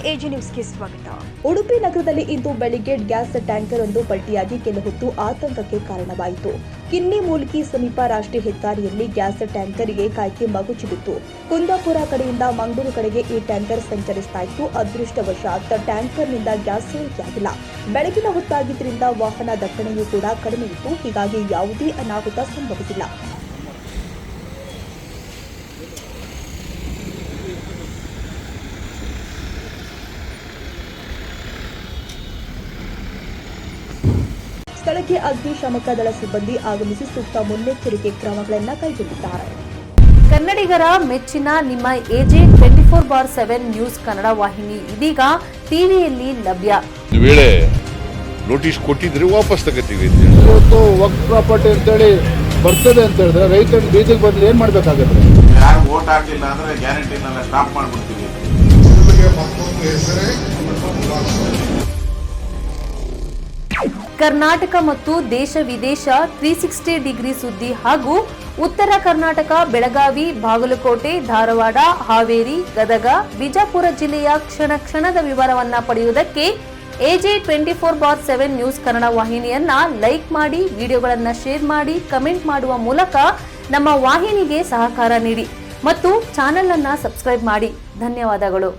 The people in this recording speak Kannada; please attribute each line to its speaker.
Speaker 1: ಎಜಿ ನ್ಯೂಸ್ಗೆ ಸ್ವಾಗತ.
Speaker 2: ಉಡುಪಿ ನಗರದಲ್ಲಿ ಇಂದು ಬೆಳಿಗ್ಗೆ ಗ್ಯಾಸ್ ಟ್ಯಾಂಕರ್ ಒಂದು ಪಲ್ಟಿಯಾಗಿ ಕೆಲ ಹೊತ್ತು ಆತಂಕಕ್ಕೆ ಕಾರಣವಾಯಿತು. ಕಿನ್ನಿ ಮೂಲ್ಕಿ ಸಮೀಪ ರಾಷ್ಟ್ರೀಯ ಹೆದ್ದಾರಿಯಲ್ಲಿ ಗ್ಯಾಸ್ ಟ್ಯಾಂಕರ್ಗೆ ಕಾಯ್ಕೆ ಮಗುಚಿಬಿತ್ತು. ಕುಂದಾಪುರ ಕಡೆಯಿಂದ ಮಂಗಳೂರು ಕಡೆಗೆ ಈ ಟ್ಯಾಂಕರ್ ಸಂಚರಿಸ್ತಾ ಇತ್ತು. ಅದೃಷ್ಟವಶಾತ್ ಟ್ಯಾಂಕರ್ನಿಂದ ಗ್ಯಾಸ್ ಸೋರಿಕೆಯಾಗಿಲ್ಲ. ಬೆಳಗಿನ ಹೊತ್ತಾಗಿದ್ದರಿಂದ ವಾಹನ ದಟ್ಟಣೆಯೂ ಕೂಡ ಕಡಿಮೆ ಇತ್ತು. ಹೀಗಾಗಿ ಯಾವುದೇ ಅನಾಹುತ ಸಂಭವಿಸಿಲ್ಲ. ಸ್ಥಳಕ್ಕೆ ಅಗ್ನಿಶಾಮಕ ದಳ ಸಿಬ್ಬಂದಿ ಆಗಮಿಸಿ ಸೂಕ್ತ ಮುನ್ನೆಚ್ಚರಿಕೆ ಕ್ರಮಗಳನ್ನು ಕೈಗೊಂಡಿದ್ದಾರೆ.
Speaker 3: ಕನ್ನಡಿಗರ ಮೆಚ್ಚಿನ ನಿಮ್ಮ ಎಜೆ 24/7 ನ್ಯೂಸ್ ಕನ್ನಡ ವಾಹಿನಿ ಇದೀಗ ಟಿವಿಯಲ್ಲಿ ಲಭ್ಯ.
Speaker 4: ವೇಳೆ ನೋಟಿಸ್ ಕೊಟ್ಟಿದ್ರೆ ವಾಪಸ್ ತಗೋತೀವಿ.
Speaker 5: ಇವತ್ತು ವಕ್ಫ್ ಪ್ರಾಪರ್ಟಿ ಅಂತೇಳಿ ಬರ್ತದೆ ಅಂತ ಹೇಳಿದ್ರೆ ರೈತರ ಬೀದಿಗೆ ಬದಲು ಏನ್ ಮಾಡ್ಬೇಕಾಗತ್ತೆ?
Speaker 6: ಯಾರು ವೋಟ್ ಹಾಕಿಲ್ಲ ಅಂದ್ರೆ ಗ್ಯಾರಂಟಿನೆಲ್ಲ ಸ್ಟಾಪ್ ಮಾಡ್ಬಿಡ್ತೀವಿ.
Speaker 3: ಕರ್ನಾಟಕ ಮತ್ತು ದೇಶ ವಿದೇಶ 360 ಡಿಗ್ರಿ ಸುದ್ದಿ ಹಾಗೂ ಉತ್ತರ ಕರ್ನಾಟಕ ಬೆಳಗಾವಿ, ಬಾಗಲಕೋಟೆ, ಧಾರವಾಡ, ಹಾವೇರಿ, ಗದಗ, ಬಿಜಾಪುರ ಜಿಲ್ಲೆಯ ಕ್ಷಣ ಕ್ಷಣದ ವಿವರವನ್ನ ಪಡೆಯುವುದಕ್ಕೆ ಎಜೆ 24/7 ನ್ಯೂಸ್ ಕನ್ನಡ ವಾಹಿನಿಯನ್ನ ಲೈಕ್ ಮಾಡಿ, ವಿಡಿಯೋಗಳನ್ನ ಶೇರ್ ಮಾಡಿ, ಕಮೆಂಟ್ ಮಾಡುವ ಮೂಲಕ ನಮ್ಮ ವಾಹಿನಿಗೆ ಸಹಕಾರ ನೀಡಿ ಮತ್ತು ಚಾನೆಲ್ ಅನ್ನ ಸಬ್ಸ್ಕ್ರೈಬ್ ಮಾಡಿ. ಧನ್ಯವಾದಗಳು.